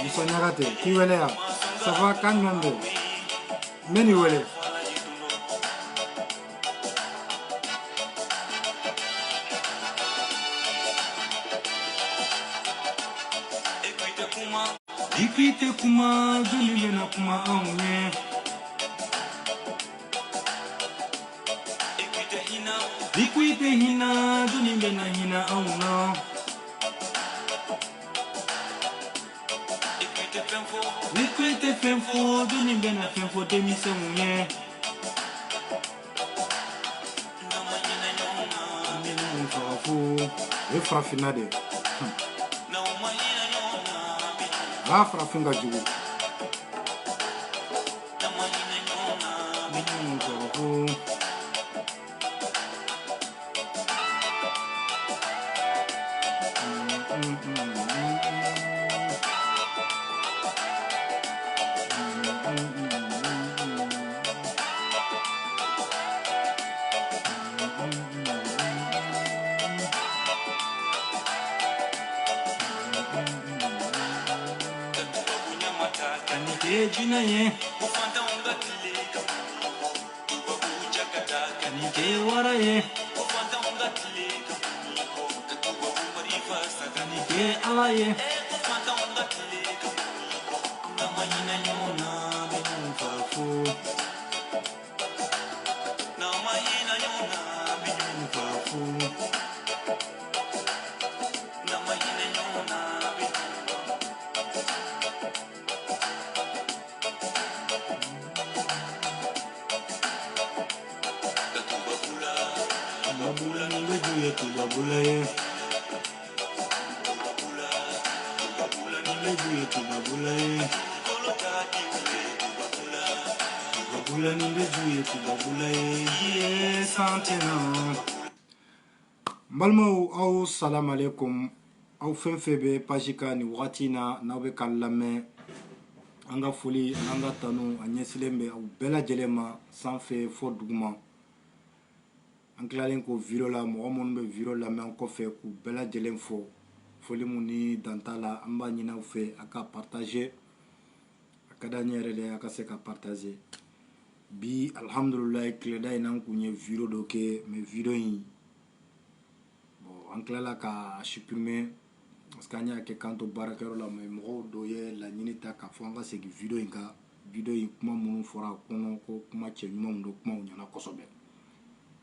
Musonyagate, kiwele ya. Safa kangando. Meni wele. Ikite kuma, duli na kuma onye. Ikite hina, duli na hina onno. Ikite femfo, duli na femfo demise onye. E frafinade. Ah, frafinga jugu. Jinaye ufanta unga kileka tubabuja kataka nike waraye ufanta unga kileka katuba umarifa saka nike alaye ufanta unga kileka kama ina nyona binufafu nama ina nyona binufafu nama ina nyona Babula nimbe juye tu babula ye. Babula nimbe juye tu babula ye. Babula nimbe juye tu babula ye. Santena. Mbalmo au salam alaikum. Au fenfebe pajika ni watina na be kalame. Anga foli anga tanu anyesilembe au bela jelema sanfe fo duguma. An kilalen ko video la mɔgɔ minnu bɛ video lamɛn kɔfɛ k'u bɛɛ lajɛlen fo foli mun ni danta la an b'a ɲini aw fɛ a ka partager a ka d'an ye yɛrɛ de a ka se ka partager bi alhamdulilayi tileda in na an kun ye video dɔ kɛ mais video in bon an kilala ka supprimer parce que an y'a kɛ kan to baarakɛyɔrɔ la mais mɔgɔw dɔw ye laɲini ta k'a fɔ an ka segin video in kan video in kuma minnu fɔra kɔnɔ ko kuma cɛ ɲumanw don kumaw ɲɛna kosɛbɛ.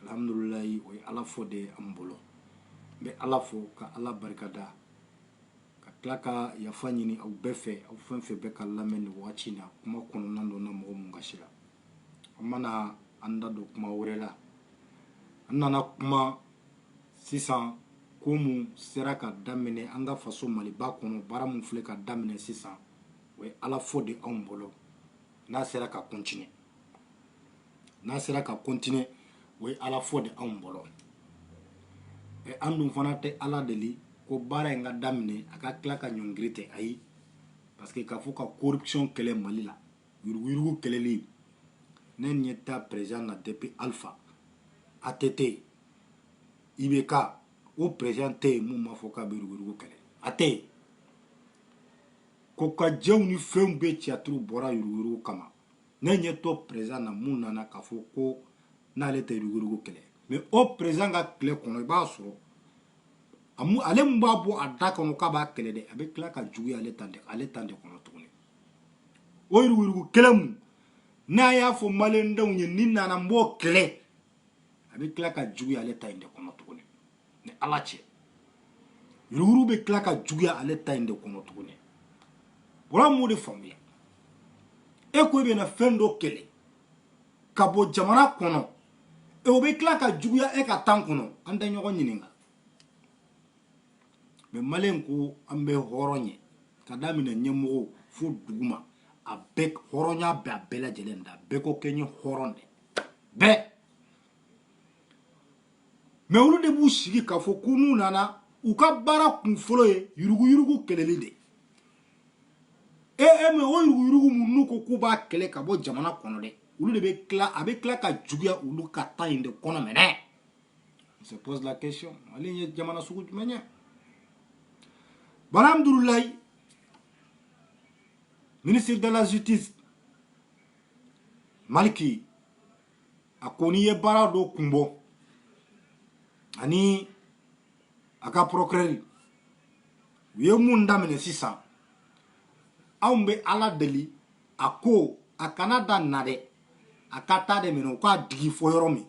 Alhamdulilayi o ye ala fo de an bolo n bɛ ala fo ka ala barikada ka tila ka yafa ɲini aw bɛɛ fɛ aw fɛn fɛn bɛ ka lamɛn nin wagati na kuma kɔnɔna dɔ na mɔgɔ mun kasira an mana an da don kuma wɛrɛ la an nana kuma sisan ko mun sera ka daminɛ an ka faso Maliba kɔnɔ baara mun filɛ ka daminɛ sisan o ye ala fo de anw bolo n'a sera ka continuer o ye ala fo de anw bolo an dun fana tɛ ala deli ko baara in ka daminɛ a ka tila ka ɲɔngiri tɛ ayi parce que k'a fɔ ka corruption kɛlɛ Mali la yuruguyurugu kɛlɛli ne ɲɛ t'a président na depuis Alpha ATT IBK o président tɛ yen mun ma fɔ k'a bɛ yuruguyurugu kɛlɛ a tɛ yen ko ka jɛw ni fɛnw bɛ ciyaturu bɔra yuruguyurugu kama ne ɲɛ tɔ président na mun nana k'a fɔ ko n'ale tɛ yuruguyurugu kɛlɛ mais o président ka tile kɔnɔ i b'a sɔrɔ ale mba bo adda kono ka ba kele de abe kla ka jugu ale tande kono tuguni o yurugu kelemu na ya fo malen daw ni ninna na mbo kele abe kla ka jugu ale tande kono tuguni ne alache yurugu be kla ka jugu ale tande kono tuguni wala mo de famille e ko be na fendo kele ka bo jamana kono e o be kla ka jugu e ka tan kono anda nyogo nyininga mais malen ko ambe horonye kadamina nyemo fo duguma abek horonya be abela jelenda beko kenyi horonde be mais olu de bu sigi ka fo kunu nana u ka bara kun folo ye yurugu keleli de me o yurugu munu ko ku ba kele ka bo jamana kono de olu de be kla abe kla ka juguya ulu ka tayinde kono mene on se pose la question ali jamana sugu jumenya Alhamdulillah, ministre de la Justice, Maliki, a koniye bara do kumbo, ani aka procureur, ye munda mene sisan, aumbe ala deli, ako, a Canada nade, a kata de mene, uka digi foyoromi,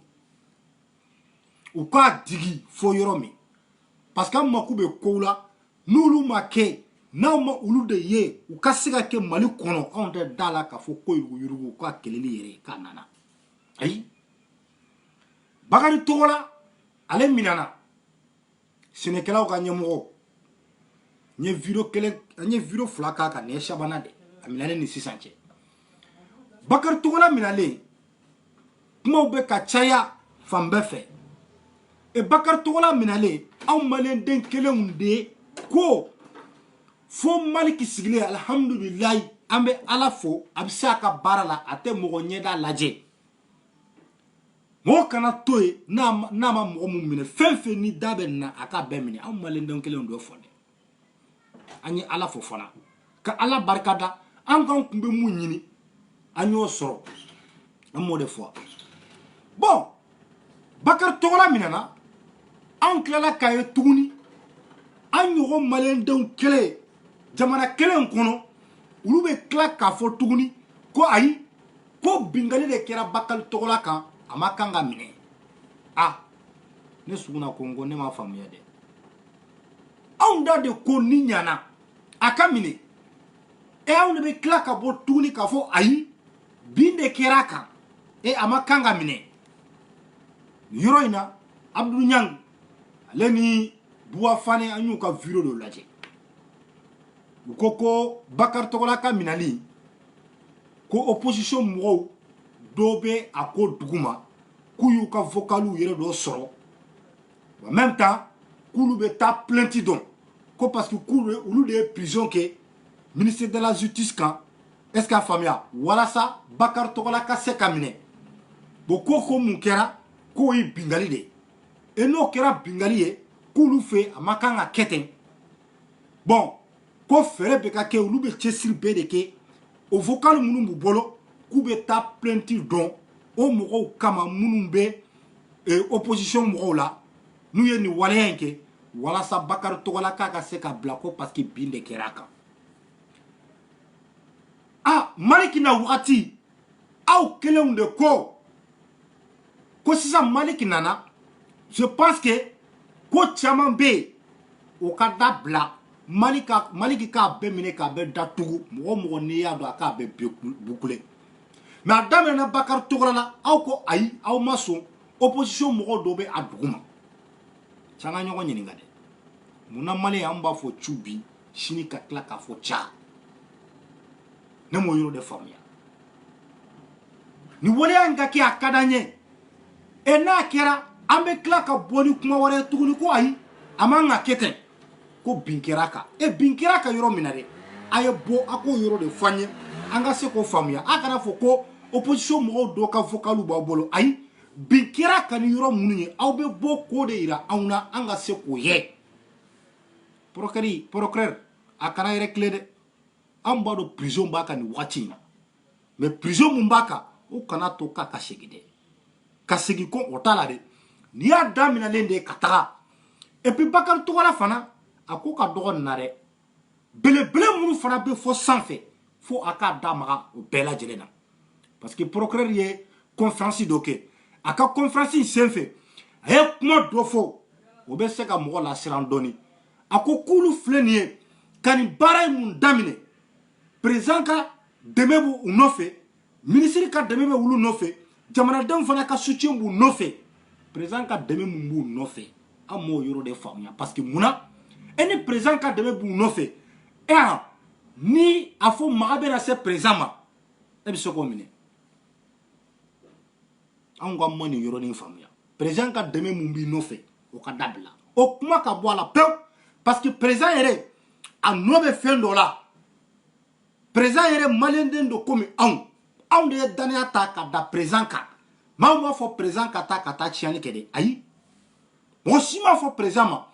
parce que makube koula, Nulu make na ma ulu de ye u kasiga ke mali kono on de dala ka fo ko yurugu ka keleli yere ka nana ay bagari tola ale minana senekelaw ka nyemo nye video flaka ka ne shabana de amilane ni sisanche bakari tola minale kuma be ka chaya fambefe e bakari tola minale aw malen den kelen de ko fo maliki sigle alhamdulillah ambe ala fo abisa ka barala ate mogo nyeda laje mo kana toy na ma mogo mumine fenfe ni dabe na aka be mini am malen don kelen do fonde ani ala fo fona ka ala barkada an kan kumbe mu nyini anyo soro amo de fois bon bakar togola minana an klala kaye tuguni an yogo malen don kele jamana kelen kono ulu be kla ka fo tuguni ko ayi ko bingali de kera bakal togola kan ama kanga mine ne suguna kongo ne ma famuya de on da de ko ni nyana aka mine e on be kla ka bo tuguni ka fo ayi binde kera kan e ama kanga mine yoroina Abdou Nyang leni buwa fane anyu ka video do laje ko bakar togola ka minali ko opposition mo dobe ako duguma kuyu ka vocalu yere do soro en même temps kulu be ta plainte don ko parce que kulu ulu de prison ke ministre de la justice kan est-ce que famia wala sa bakar togola ka se kamine bo ko mun kera ko yi bingali de e no kera bingali e kulu fe amakanga keten bon ko fere be ka ke ulu be chesir be de ke o vocal munu bu bolo ku be ta plainte don o mogo kama munu be opposition mogo la nu ye ni waleyan ke wala sa bakar togola ka se ka bla ko parce que binde keraka maliki na wakati au kelen de ko sisa maliki nana je pense que ko chaman be o ka da bla maliki ka be mine ka be da tugu mogo ni ya do ka be bukule mais adame na bakar togola la aw ko ayi aw maso opposition mogo do be aduguma changa nyogo nyininga de muna mali amba fo chubi shini ka kla ka fo cha ne mo yoro de famia ni wole anga ki akadanye e na kera ambe kla ka boni kuma wore tuguni ko ayi amanga keten ko binkiraka e binkiraka yoro minare aye bo ako yoro de fanye anga se ko famia akana fo ko opposition mo do ka vocalu ba bolo ayi binkiraka ni yoro munye aw be bo ko de ira awna anga se ko ye procureur akana yere clé amba do prison baka ni wati mais prison mumbaka o kana to ka kasegi ko otala de ni ya damina lende katara et puis Bakar Togola fana a ko ka dogo nare belebele munu fana be fo sanfɛ fo a ka damaga o bɛɛ lajɛlen na parce que procureur ye conférence dɔ kɛ a ka conférence senfɛ a ye kuma dɔ fɔ o bɛ se ka mɔgɔ lasiran dɔɔni a ko k'olu filɛ nin ye ka nin baara in mun daminɛ président ka dɛmɛ b'u nɔfɛ ministre ka dɛmɛ bɛ olu nɔfɛ jamanadenw fana ka soutien b'u nɔfɛ président ka dɛmɛ mun b'u nɔfɛ an m'o yɔrɔ de faamuya parce que munna e ni président ka dɛmɛ b'u nɔfɛ ni a fɔ maga bɛna se président ma e bɛ se k'o minɛ an ka ma nin yɔrɔnin faamuya président ka dɛmɛ mun b'i nɔfɛ o ka dabila o kuma ka bɔ a la pewu parce que président yɛrɛ a nɔ bɛ fɛn dɔ la président yɛrɛ maliyɛnden do komi anw de ye danaya ta ka da président kan maa m'a fɔ président ka taa tiɲɛni kɛ dɛ ayi mɔgɔ si m'a fɔ président ma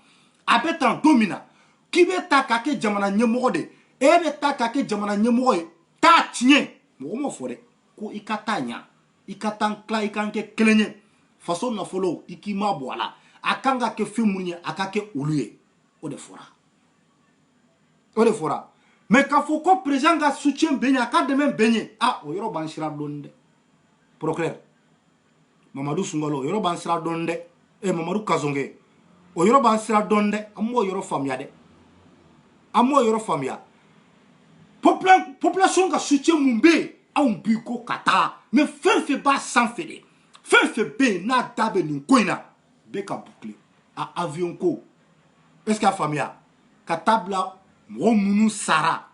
a bɛ tan don min na k'i bɛ taa ka kɛ jamana ɲɛmɔgɔ de e bɛ taa ka kɛ jamana ɲɛmɔgɔ ye taa tiɲɛ mɔgɔ m'o fɔ dɛ ko i ka taa ɲa i ka taa tila i kan kɛ kelen ye faso nafolo i k'i ma bɔ a la a kan ka kɛ fɛn minnu ye a ka kɛ olu ye o de fɔra mais k'a fɔ ko président ka soutien bɛ ɲɛ a ka dɛmɛ bɛ ɲɛ o yɔrɔ b'an sira dɔɔni dɛ procureur Mamadou Sunkalo o yɔrɔ b'an sira dɔɔni dɛ Mamadou Kazonge o yɔrɔ b'an sira dɔɔni dɛ an m'o yɔrɔ faamuya dɛ an m'o yɔrɔ faamuya population ka soutien mun bɛ yen anw b'i ko ka taa mais fɛn fɛn b'a sanfɛ de fɛn fɛn bɛ yen n'a da bɛ nin ko in na bɛɛ ka boucler a avion ko est-ce que a faamuya ka taa bila mɔgɔ minnu sara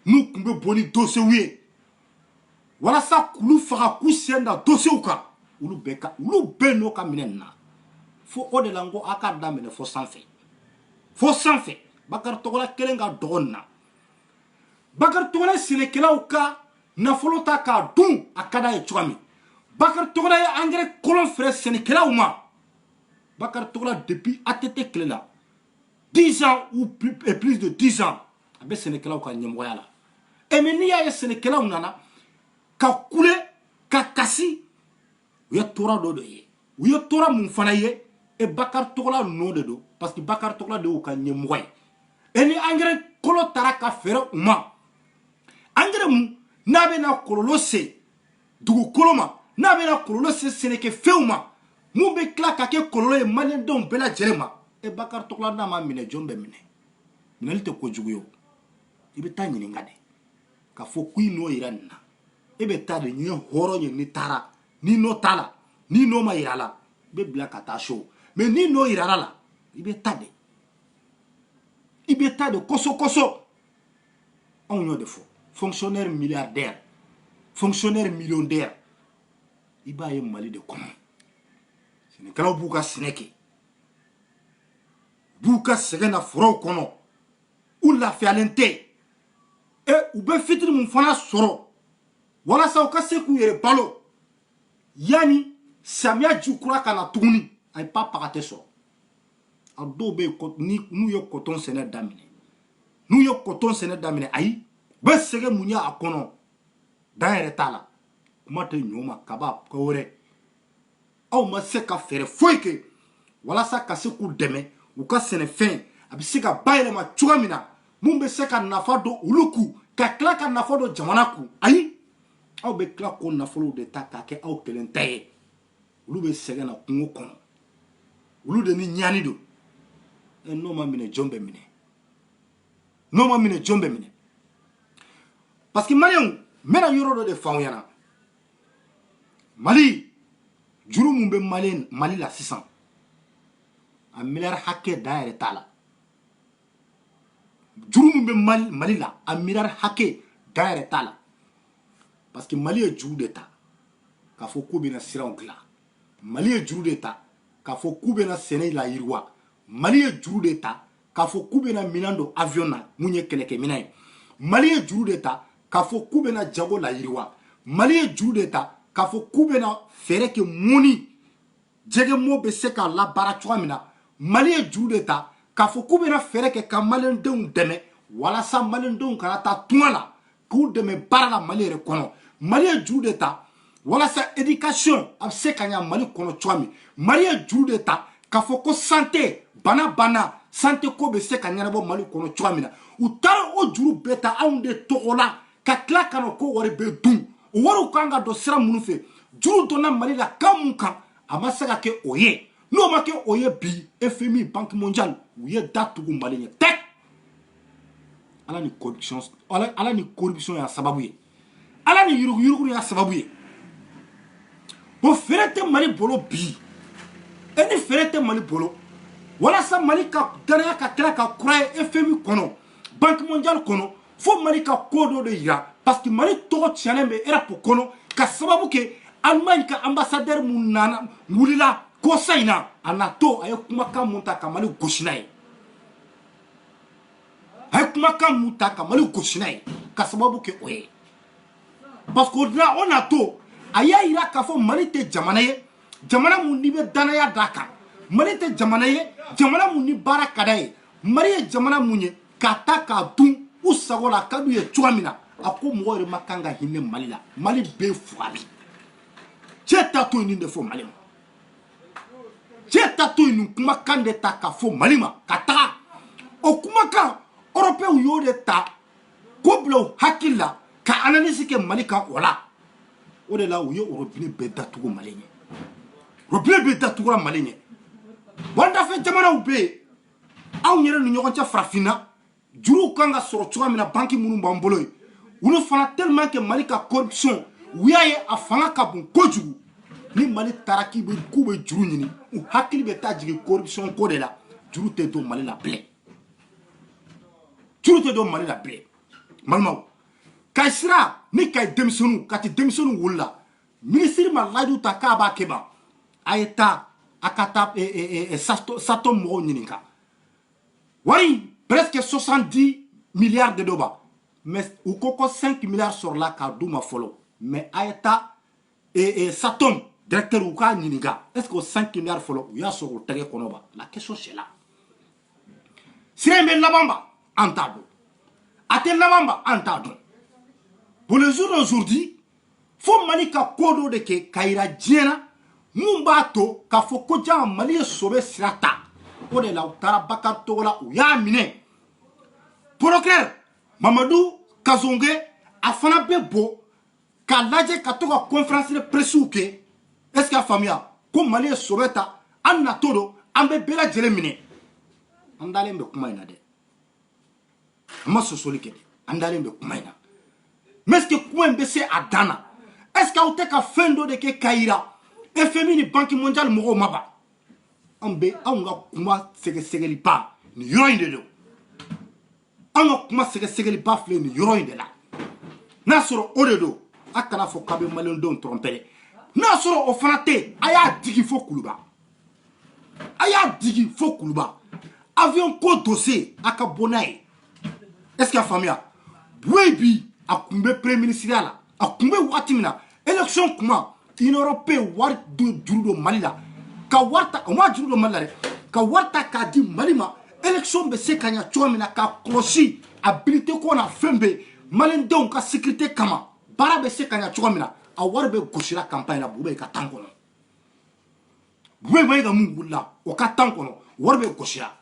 n'u tun bɛ bɔ ni dossiers ye walasa k'olu faga k'u sen da dossiers kan olu bɛɛ n'o ka minɛ nin na fo o de la n ko a ka daminɛ fo sanfɛ Bakar Togola kelen ka dɔgɔ nin na Bakar Togola sɛnɛkɛlaw ka nafolo ta k'a dun a ka d'a ye cogoya min Bakar Togola ye engrais kolon feere sɛnɛkɛlaw ma Bakar Togola depuis ATT tile la 10 ans ou plus de 10 ans a bɛ sɛnɛkɛlaw ka ɲɛmɔgɔya la mais n'i y'a ye sɛnɛkɛlaw nana ka kule ka kasi u ye tora dɔ de ye u ye tora mun fana ye Bakar Togola nɔ de don parce que Bakar Togola de y'u ka ɲɛmɔgɔ ye ni engrais kolo taara ka feere u ma engrais mun n'a bɛna kɔlɔlɔ se dugukolo ma n'a bɛna kɔlɔlɔ se sɛnɛkɛfɛnw ma mun bɛ tila ka kɛ kɔlɔlɔ ye maliyɛndenw bɛɛ lajɛlen ma Bakar Togola n'a ma minɛ jɔn bɛ minɛ minɛli tɛ kojugu ye o i bɛ taa ɲininka de k'a fɔ ko i n'o yira nin na e bɛ taa de nin ye hɔrɔn ye ni taara ni n'o t'a la ni n'o ma yira la i bɛ bila ka taa so mais ni n'o yira la i bɛ taa de kɔsɔ anw y'o de fɔ fonctionnaire milliardaire fonctionnaire millionnaire i b'a ye Mali de kɔnɔ sɛnɛkɛlaw b'u ka sɛnɛ kɛ b'u ka sɛgɛn na forow kɔnɔ u lafiyalen tɛ u bɛ fitiri mun fana sɔrɔ walasa u ka se k'u yɛrɛ balo yanni samiya ji kura ka na tuguni a ye paga tɛ sɔrɔ a dɔw bɛ yen n'u ye coton sɛnɛ daminɛ ayi u bɛ sɛgɛn mun ye a kɔnɔ dan yɛrɛ t'a la kuma tɛ ɲɔ ma kaba ko wɛrɛ aw ma se ka fɛɛrɛ foyi kɛ walasa ka se k'u dɛmɛ u ka sɛnɛfɛn a bɛ se ka bayɛlɛma cogoya min na mun bɛ se ka nafa don olu kun ka tila ka nafa don jamana kun ayi aw bɛ tila k'o nafolow de ta k'a kɛ aw kelen ta ye olu bɛ sɛgɛn na kungo kɔnɔ olu de ni ɲani don n'o ma minɛ jɔn bɛ minɛ parce que maliyɛnw n bɛna yɔrɔ dɔ de fɔ aw ɲɛna Mali juru mun bɛ Mali la sisan a miliyari hakɛ da yɛrɛ t'a la juru mun bɛ Mali la a miliyari hakɛ da yɛrɛ t'a la parce que Mali ye juru de ta k'a fɔ k'u bɛna siraw dilan Mali ye juru de ta k'a fɔ k'u bɛna sɛnɛ la yiriwa Mali ye juru de ta k'a fɔ k'u bɛna minɛn don avion na mun ye kɛlɛkɛminɛn ye Mali ye juru de ta k'a fɔ k'u bɛna jago la yiriwa Mali ye juru de ta k'a fɔ k'u bɛna fɛɛrɛ kɛ mɔni jɛgɛmɔ bɛ se k'a labaara cogoya min na Mali ye juru de ta k'a fɔ k'u bɛna fɛɛrɛ kɛ ka maliyɛndenw dɛmɛ walasa maliyɛndenw kana taa tunga la k'u dɛmɛ baara la Mali yɛrɛ kɔnɔ Mali ye juru de ta walasa éducation a bɛ se ka ɲɛ Mali kɔnɔ cogoya min Mali ye juru de ta k'a fɔ ko santé bana santé ko be se ka ɲanabɔ Mali kɔnɔ cogoya min na u taara o juru bɛɛ ta anw de tɔgɔ la ka tila ka na ko wari bɛ dun o wariw kan ka don sira minnu fɛ juru donna Mali la kan mun kan a ma se ka kɛ o ye n'o ma kɛ o ye bi FMI Banque mondiale u ye da tugu Mali ɲɛ tɛ ala ni corruption y'a sababu ye ala ni yurugu y'a sababu ye bon fɛrɛ tɛ Mali bolo bi e ni fɛrɛ tɛ Mali bolo walasa Mali ka danaya ka tila ka kura ye FMI kɔnɔ Banque mondiale kɔnɔ fo Mali ka ko dɔ de yira parce que Mali tɔgɔ tiɲɛlen bɛ Europe kɔnɔ ka sababu kɛ Allemagne ka ambassadeur mun nana wulila kosa in na a na to a ye kumakan mun ta ka Mali gosi n'a ye a ye kumakan mun ta ka Mali gosi n'a ye ka sababu kɛ o ye parce que o na to a y'a yira k'a fɔ Mali tɛ jamana ye jamana mun n'i bɛ danaya d'a kan Mali tɛ jamana ye jamana mun ni baara ka d'a ye Mali ye jamana mun ye k'a ta k'a dun u sago la ka d'u ye cogoya min na a ko mɔgɔ yɛrɛ ma kan ka hinɛ Mali la Mali bɛɛ fugali cɛ ta to yen nin de fɔ Mali ma cɛ ta to yen nin kumakan de ta ka fɔ Mali ma ka taga o kumakan européens y'o de ta ko bila u hakili la ka analyse kɛ Mali kan o la o de la u ye robinet bɛɛ datugu Mali ɲɛ robinet bɛɛ datugura Mali ɲɛ wandafɛ jamanaw bɛ yen anw yɛrɛ ni ɲɔgɔn cɛ farafinna juruw kan ka sɔrɔ cogoya min na banque minnu b'an bolo yen olu fana tellement que Mali ka corruption u y'a ye a fanga ka bon kojugu ni Mali taara k'u bɛ juru ɲini u hakili bɛ taa jigin corruption ko de la juru tɛ don Mali la bilen juru tɛ don Mali la bilen Malimaw Kayi Sira ni Kayi denmisɛnninw Kati denmisɛnninw wulila ministre ma layidu ta k'a b'a kɛ ban a ye taa a ka taa Satom mɔgɔw ɲininka wari presque 70 milliards de doba mais u ko ko 5 milliards sɔrɔla k'a d'u ma fɔlɔ mais a ye taa Satom directeur u k'a ɲininka est-ce que o 5 milliards fɔlɔ u y'a sɔrɔ o tɛgɛ kɔnɔ ba la question c'est là sira in bɛ laban ba an t'a dɔn a tɛ laban ba an t'a dɔn pour le jour d'aujourd'hui fo Mali ka ko dɔ de kɛ ka yira diɲɛ na mun b'a to k'a fɔ ko jaa Mali ye sobe sira ta o de la u taara Bakari Togola u y'a minɛ procureur Mamadou Kazonge a fana bɛ bɔ k'a lajɛ ka to ka conférence de presse kɛ est-ce que a faamuya ko Mali ye sobe ta an na to don an bɛ bɛɛ lajɛlen minɛ an dalen bɛ kuma in na dɛ an ma sɔsɔli kɛ dɛ an dalen bɛ kuma in na mais est-ce que kuma in bɛ se a dan na est-ce que aw tɛ ka fɛn dɔ de kɛ k'a yira FMI ni Banque mondiale mɔgɔw ma ban anw ka kuma sɛgɛsɛgɛliba nin yɔrɔ in de don anw ka kuma sɛgɛsɛgɛliba filɛ nin yɔrɔ in de la n'a sɔrɔ o de don a kana fɔ k'a bɛ maliyɛndenw tromper dɛ n'a sɔrɔ o fana tɛ yen a y'a digi fo Kuluba a y'a digi fo Kuluba avion ko dossier a ka bɔ n'a ye est-ce que a faamuya Buwe bi a kun bɛ premier ministériel la a kun bɛ waati min na élection kuma Union européenne wari juru don Mali la ka wari ta o ma juru don Mali la dɛ ka wari ta k'a di Mali ma élection bɛ se ka ɲɛ cogo min na k'a kɔlɔsi habilité ko na fɛn bɛɛ maliyɛndenw ka sécurité kama baara bɛ se ka ɲɛ cogo min na a wari bɛ gosira campagne la Buwe ka temps kɔnɔ Buwe ma ka mun wulila o ka temps kɔnɔ wari bɛ gosira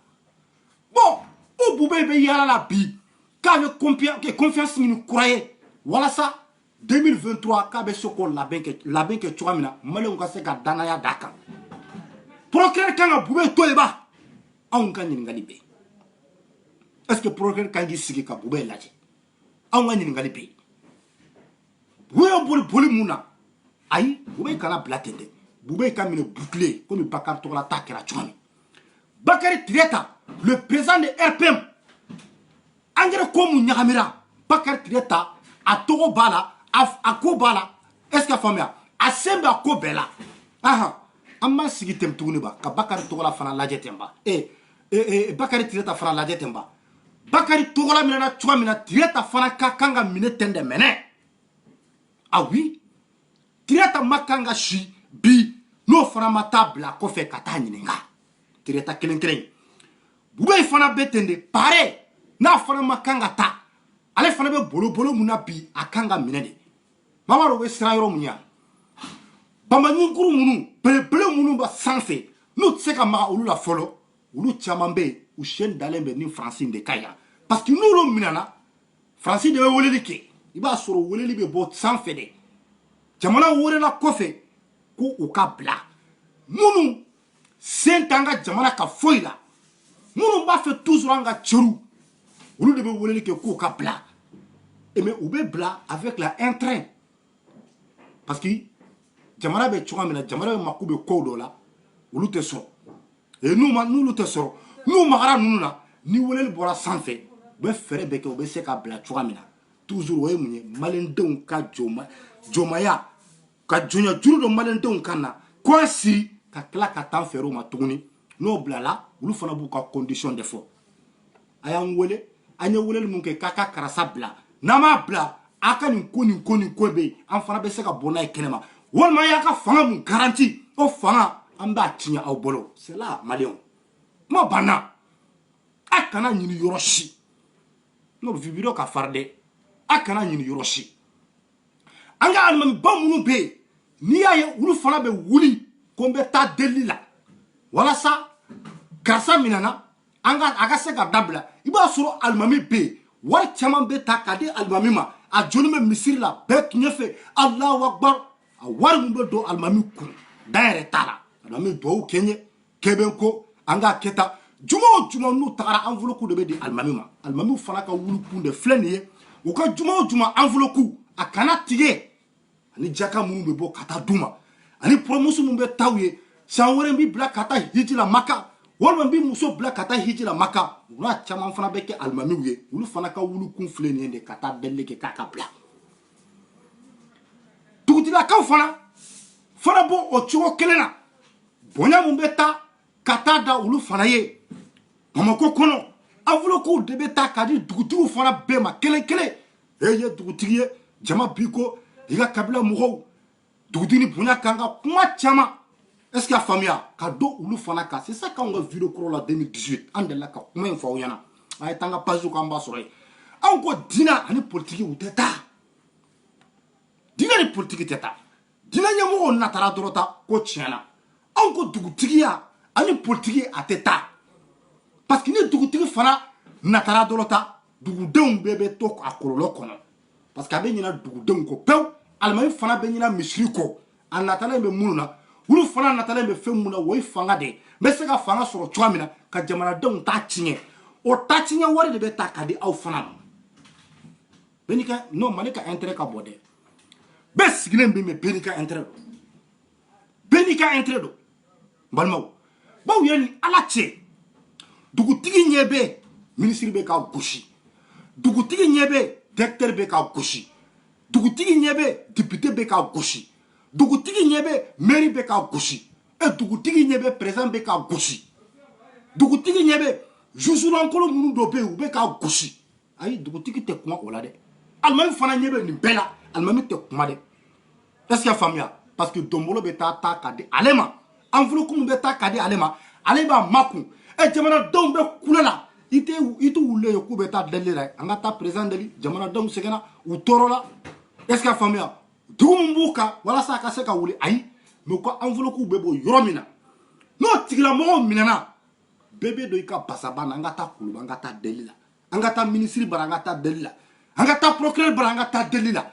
bon o Buwe bɛ yaala la bi k'a bɛ confiance ɲini kura ye walasa 2023 k'a bɛ se k'o labɛn kɛ cogoya min na maliyɛnw ka se ka danaya d'a kan procureur kan ka Buwe to yen ba anw ka ɲininkali bɛ est-ce que procureur kan k'i sigi ka Buwe lajɛ anw ka ɲininkali bɛ Buwe boli mun na ayi Buwe kana bila ten dɛ Buwe ka minɛ bouclier komi Bakari Togola ta kɛra cogo min Bakari Tireta le président de RPM engrais ko mun ɲagamira Bakari Tireta a togo b'a la a ko b'a la est-ce que a faamuya a sen bɛ a ko bɛɛ la an ma sigi ten tuguni ba ka Bakari Togola fana lajɛ ten ba Bakari Tireta fana lajɛ ten ba Bakari Togola minɛna cogoya min na Tireta fana ka kan ka minɛ ten de mɛnɛ ah oui Tireta ma kan ka si bi n'o fana ma taa bila kɔfɛ ka taa ɲininka Tireta kelen kelen Buwe fana bɛ ten de pare n'a fana ma kan ka taa ale fana bɛ bolo mun na bi a kan ka minɛ de mama dɔ bɛ siran yɔrɔ mun ya bamaɲinkuru minnu belebele minnu bɛ sanfɛ n'u tɛ se ka maga olu la fɔlɔ olu caman bɛ u siyɛn dalen bɛ ni faransi de ka yan parce que n'olu minɛna faransi de bɛ weleli kɛ i b'a sɔrɔ weleli bɛ bɔ sanfɛ de jamana wɛrɛla kɔfɛ ko u ka bila minnu sen t'an ka jamana ka foyi la minnu b'a fɛ toujours an ka cɛru olu de bɛ weleli kɛ k'u ka bila mais u bɛ bila avec la entrain parce que jamana bɛ cogoya min na jamana bɛ mako bɛ kow dɔ la olu tɛ sɔrɔ et n'olu tɛ sɔrɔ n'u magara ninnu na ni weleli bɔra sanfɛ u bɛ fɛɛrɛ bɛɛ kɛ u bɛ se ka bila cogoya min na toujours o ye mun ye maliyɛndenw ka jɔnmaya ka jɔnya juru dɔ maliyɛndenw kan na k'an siri ka tila ka taa fɛɛrɛw ma tuguni n'o bilala olu fana b'u ka condition de fɔ a y'an wele an ye weleli mun kɛ k'a ka karasa bila n'an m'a bila a ka nin ko bɛ yen an fana bɛ se ka bɔ n'a ye kɛnɛma walima a y'a ka fanga mun garanti o fanga an b'a tiɲɛ aw bolo c'est là maliyɛnw kuma banna a kana ɲini yɔrɔ si n'o vidéo ka fari dɛ a kana ɲini yɔrɔ si an ka alimamiba minnu bɛ yen n'i y'a ye olu fana bɛ wuli ko n bɛ taa delili la walasa karisa minɛna a ka se ka dabila i b'a sɔrɔ alimami bɛ yen wari caman bɛ ta k'a di alimami ma a joli bɛ misiri la bɛɛ ɲɛfɛ Allahu Akbar a wari min bɛ don alimami kun da yɛrɛ t'a la alimami duwawu kɛ n ye kɛ bɛ n ko an k'a kɛ tan juma o juma n'u tagara enveloppe de bɛ di alimami ma alimami fana ka wuli kun de filɛ nin ye u ka juma o juma enveloppe a kana tigɛ ani jaka minnu bɛ bɔ ka taa d'u ma ani promotion minnu bɛ taa u ye san wɛrɛ n bɛ bila ka taa hiji la Maka walima n bɛ muso bila ka taa hiji la Maka u n'a caman fana bɛ kɛ alimamiw ye olu fana ka wuli kun filɛ nin ye de ka taa delili kɛ k'a ka bila dugutigilakaw fana bɔ o cogo kelen na bonya mun bɛ taa ka taa da olu fana ye Bamako kɔnɔ enveloppe de bɛ taa ka di dugutigiw fana bɛɛ ma kelen kelen e ye dugutigi ye jama b'i ko i ka kabila mɔgɔw dugutigi bonya kan ka kuma caman est-ce que a faamuya ka don olu fana kan c'est ça qu'anw ka vidéo kɔrɔ la 2018 an delila ka kuma in fɔ aw ɲɛna a ye taa an ka page kan an b'a sɔrɔ yen anw ko diinɛ ani politiki u tɛ taa diinɛ ni politiki tɛ taa diinɛ ɲɛmɔgɔw natara dɔrɔn ta ko tiɲɛna anw ko dugutigiya ani politiki a tɛ taa parce que ni dugutigi fana natara dɔrɔn ta dugudenw bɛɛ bɛ to a kɔlɔlɔ kɔnɔ parce que a bɛ ɲina dugudenw kɔ pewu alimami fana bɛ ɲina misiri kɔ a natalen bɛ minnu na olu fana natalen bɛ fɛn minnu na o ye fanga de ye n bɛ se ka fanga sɔrɔ cogoya min na ka jamanadenw ta tiɲɛ o ta tiɲɛ wari de bɛ ta ka di aw fana ma bɛɛ n'i ka non Mali ka intérêt ka bon dɛ bɛɛ sigilen bɛ mais bɛɛ n'i ka intérêt don bɛɛ n'i ka intérêt don n balimaw baw ye ni Ala cɛ dugutigi ɲɛ bɛ ministre bɛ ka gosi dugutigi ɲɛ bɛ directeur bɛ ka gosi dugutigi ɲɛ bɛ député bɛ ka gosi dugutigi ɲɛ bɛ mairie bɛ ka gosi dugutigi ɲɛ bɛ président bɛ ka gosi dugutigi ɲɛ bɛ juge lankolon minnu dɔ bɛ yen u bɛ ka gosi ayi dugutigi tɛ kuma o la dɛ alimami fana ɲɛ bɛ nin bɛɛ la alimami tɛ kuma dɛ est-ce que a faamuya parce que donbolo bɛ taa ka di ale ma enveloppe min bɛ taa ka di ale ma ale b'a makun jamanadenw bɛ kule la i tɛ wulilen ye k'u bɛ taa delili la an ka taa président deli jamanadenw sɛgɛnna u tɔɔrɔ la est-ce que a faamuya dugu min b'u kan walasa a ka se ka wuli ayi mais u ka enveloppe bɛ bɔ yɔrɔ min na n'o tigilamɔgɔw minɛna bɛɛ bɛ don i ka basaba na an ka taa kuluba an ka taa delili la an ka taa ministre bara an ka taa delili la an ka taa procureur bara an ka taa delili la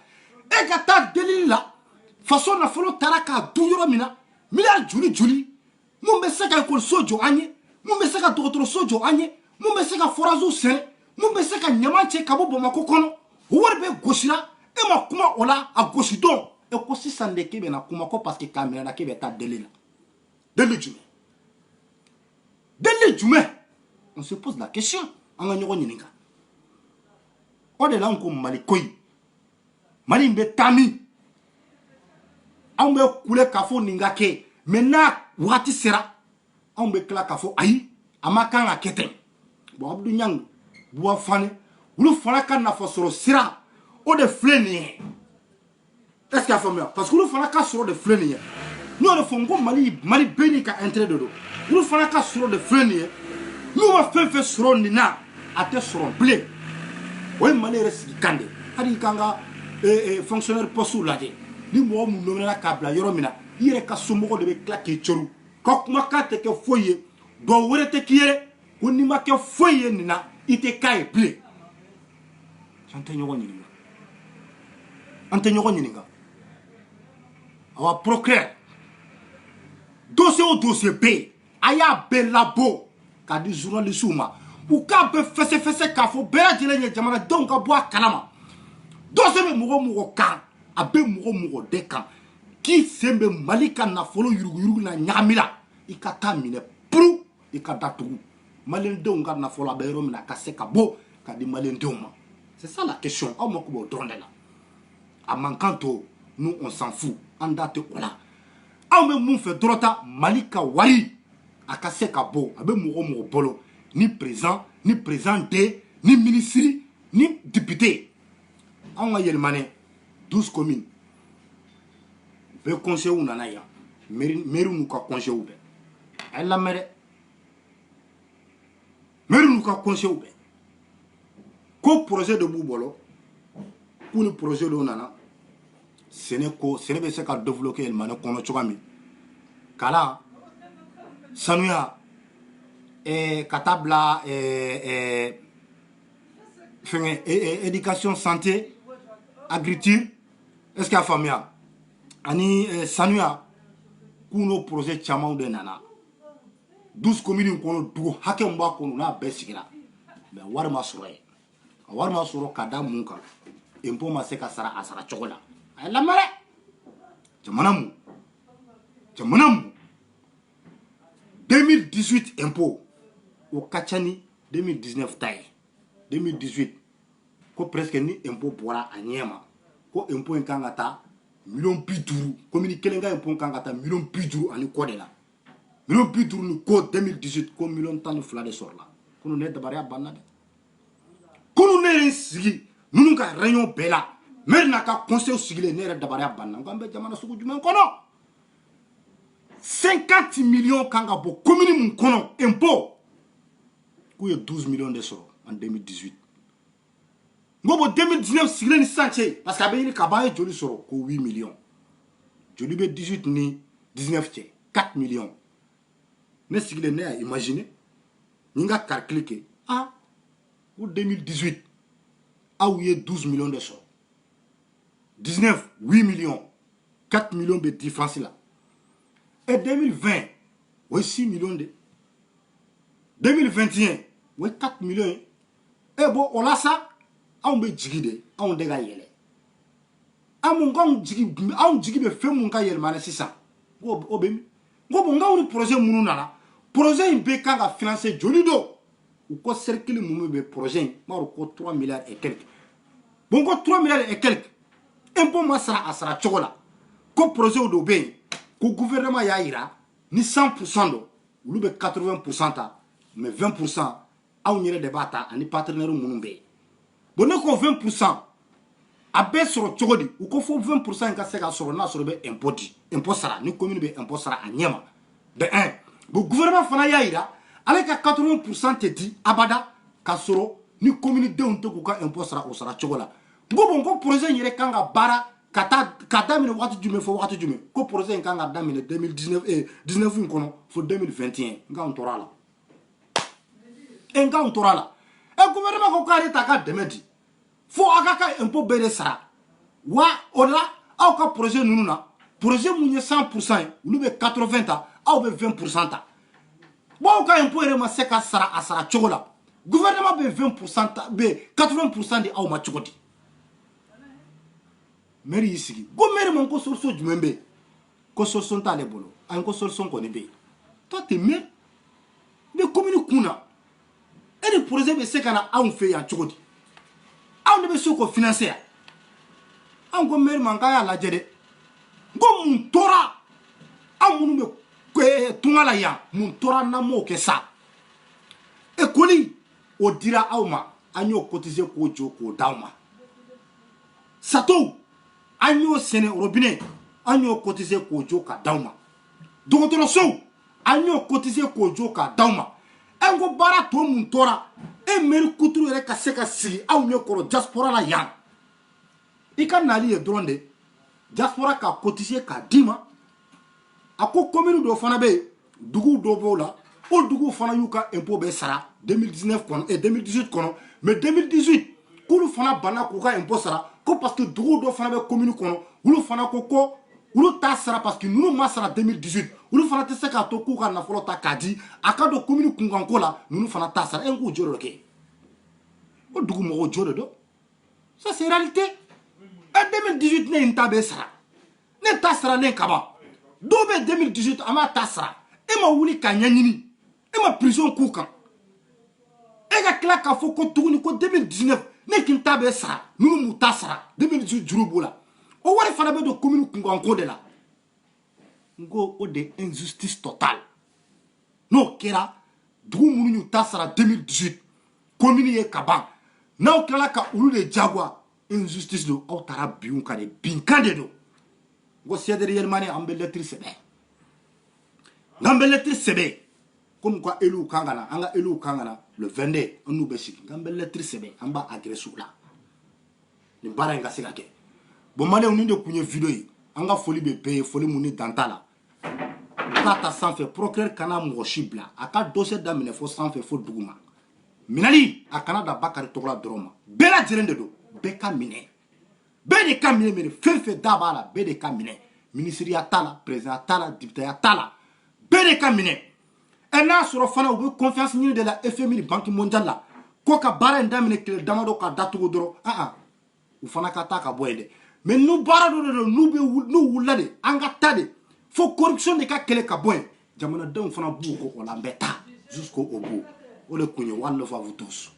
e ka taa delili la faso nafolo taara k'a dun yɔrɔ min na miliyari joli mun bɛ se ka ekɔliso jɔ an ye mun bɛ se ka dɔgɔtɔrɔso jɔ an ye mun bɛ se ka foraziw sɛnɛ mun bɛ se ka ɲaman cɛ ka bɔ Bamako kɔnɔ o wari bɛ gosira e ma kuma o la a gosi don e ko sisan de k'e bɛ na kuma ko parce que k'a minɛna k'e bɛ taa delili la delili jumɛn on se pose la question an ka ɲɔgɔn ɲininka o de la an ko Mali ko in Mali in bɛ taa min anw bɛ kule k'a fɔ nin ka kɛ mais n'a waati sera anw bɛ tila k'a fɔ ayi a ma kan ka kɛ ten bon Abdou Niang Buwa Fane olu fana ka nafa sɔrɔ sira o de filɛ nin ye est-ce que a faamuya parce que olu fana ka sɔrɔ de filɛ nin ye n'o de fɔ n ko Mali bɛɛ n'i ka intérêt de don olu fana ka sɔrɔ de filɛ nin ye n'u ma fɛn fɛn sɔrɔ nin na a tɛ sɔrɔ bilen o ye Mali yɛrɛ sigi kan de hali i kan ka fonctionnaire poste lajɛ ni mɔgɔ mun nominera k'a bila yɔrɔ min na i yɛrɛ ka somɔgɔw de bɛ tila k'i cɔru ka kumakan tɛ kɛ foyi ye do wore te kiyere ko ni ma ke foye ni na ite kay ble ante ñogo ñininga ante ñogo ñininga awa procureur dossier o dossier be aya be labo ka di journaliste ma u ka be fese ka fo bela jele nye jamana donc ka bo kalama dossier be mugo kan abe mugo de kan ki sembe malika na folo yurugu na nyamila ikata mine pru ikata tugu malen donc na folo abero mina ka se ka bo ka di malen donc ma c'est ça la question au moko bo dronde la a mankanto nous on s'en fout en date ola aw me mun fe drota malika wari akase ka bo abe mugo bolo ni président ni présenté ni ministre ni député on a yelmane 12 communes be conseil ou nana ya mairie nous ka conseil ou be elle la mairie nous ka conseil ou be ko projet de boubolo pour le projet de nana Séné be se ka développer el mane kono chogami kala sanuya katabla éducation santé agriculture est-ce qu'il y a famille ani sanuya kuno projet chama de nana 12 communes kono dugo hake mba kono na be sigira mais warma soro kada munka impo ma se ka sara asara chokola ay la mare jamanamu 2018 impôt au kachani 2019 taille 2018 ko presque ni impôt bora anyema ko impôt kangata million pituru commune kelenga impôt kangata million pituru ani kodela million pituru ni ko 2018 ko million tan fla de sorla kono ne dabara banade kono ne sigi nunu ka réunion bela mer na ka conseil sigile ne dabara banna ngambe jamana sugu jumen kono 50 millions kanga bo commune mun kono impôt ku ye 12 millions de soro en 2018 ngobo 2019 sigile ni sanche parce que abeni kabaye joli soro ko 8 millions joli be 18 ni 19 tche 4 millions ne sigile ne a imaginer ninga calculer pour 2018 où il y a 12 millions de soro 19 8 millions 4 millions de différence là. Et 2020, oui 6 millions de. 2021, oui 4 millions. Et bon, on a ça, on peut dire, on dégaille. On dit fait mon cas, il m'a laissé ça. On a projet mounana. Projet il peut quand financer Jolido. Ou quoi cercle mon projet, moi 3 milliards et quelques. Bon, 3 milliards et quelques. Un peu moins ça à sa chocolat. Comme projet au dobé. Le gouvernement yaïra ni 100% do ou 80% ta mais 20% a on yere debata ani partenaire munumbe bonne ko 20% abe soro chogodi ou ko fo 20% ka se ka soro na soro be impôt sara ni commune be impôt sara anyema de 1 le gouvernement fana yaïra avec 80% te dit abada ka soro ni commune de on to ko impôt sara o sara chogola bon ko projet yere kanga bara kata mine watu jume fo watu jume ko projet kanga damine 2019 et 19 kono fo 2021 nga on torala nga on torala e gouvernement ko kare taka demedi fo akaka impôt bere sara wa ola au ka projet nununa projet munye 100% ou be 80 ta au be 20% ta bon ka impôt re ma seka sara asara chogola gouvernement be 20% ta be 80% de au ma chogoti mairie ici go mairie mon ko solution jumembe ko solution ta le bolo an ko solution ko ne be toi te maire de commune kuna et le projet be sekana an fait ya chogodi an ne be soko financer an go maire man ka ya la jede go mun tora an munu be tungala ya mun tora na mo ke sa e koli o dira awma anyo cotiser ko joko dawma sato anyo sene robinet anyo cotiser ko joka dawma dogotoro so anyo cotiser ko joka dawma engo bara to mun tora e meri kuturu re ka se ka sigi awnyo koro diaspora la yan ikanali e dronde diaspora ka cotiser ka dima ako commune do fana be dugu do bola o dugu fana y'u ka impôt bɛ sara 2019 kɔnɔ 2018 kɔnɔ mais 2018 k'olu fana banna k'u ka impôt sara ko parce que dugu dɔ fana bɛ commune kɔnɔ olu fana ko olu t'a sara parce que ninnu ma sara 2018 olu fana tɛ se k'a to k'u ka nafolo ta k'a di a ka don commune kunkanko la ninnu fana t'a sara k'u jɔ dɔ kɛ o dugu mɔgɔw jɔ de don ça c'est réalité 2018 ne n ta bɛ sara ne ta saralen ka ban dɔw bɛ 2018 a ma ta sara e ma wuli k'a ɲɛɲini e ma prison k'u kan e ka tila k'a fɔ ko tuguni ko 2019 ne k'i ta bɛ sara ninnu m'u ta sara 2018 juru b'o la o wari fana bɛ don commune kunkanko de la n ko o de injustice totale n'o kɛra dugu minnu y'u ta sara 2018 commune ye ka ban n'aw tilala ka olu de jagoya injustice don aw taara bin u kan de binkan de don n ko Seydou Yɛlɛmani an bɛ lettre sɛbɛn n'an bɛ lettre sɛbɛn comme quoi élu kan ka na an ka élu kan ka na le 22 an n'u bɛ sigi n'an bɛ lettre sɛbɛn an b'a adresse u la nin baara in ka se ka kɛ bon maliyɛnw nin de tun ye video ye an ka foli bɛ bɛɛ ye foli mun ni dan t'a la k'a ta sanfɛ procureur kana mɔgɔ si bila a ka dossier daminɛ fo sanfɛ fo dugu ma minɛli a kana da Bakari tɔgɔ la dɔrɔn ma bɛɛ lajɛlen de don bɛɛ ka minɛ bɛɛ de ka minɛ minɛ fɛn fɛn da b'a la bɛɛ de ka minɛ ministeriya t'a la président t'a la députéya t'a la bɛɛ de ka minɛ n'a sɔrɔ fana u bɛ confiance ɲini de la FMI ni banque mondiale la ko ka baara in daminɛ tile damadɔ ka datugu dɔrɔn u fana ka taa ka bɔ yen dɛ mais n'u baara dɔ de don n'u wulila de an ka taa de fo corruption de ka kɛlɛ ka bɔ yen jamanadenw fana b'u ko o la n bɛ taa jusqu'au bout o de kun ye one love à vous tous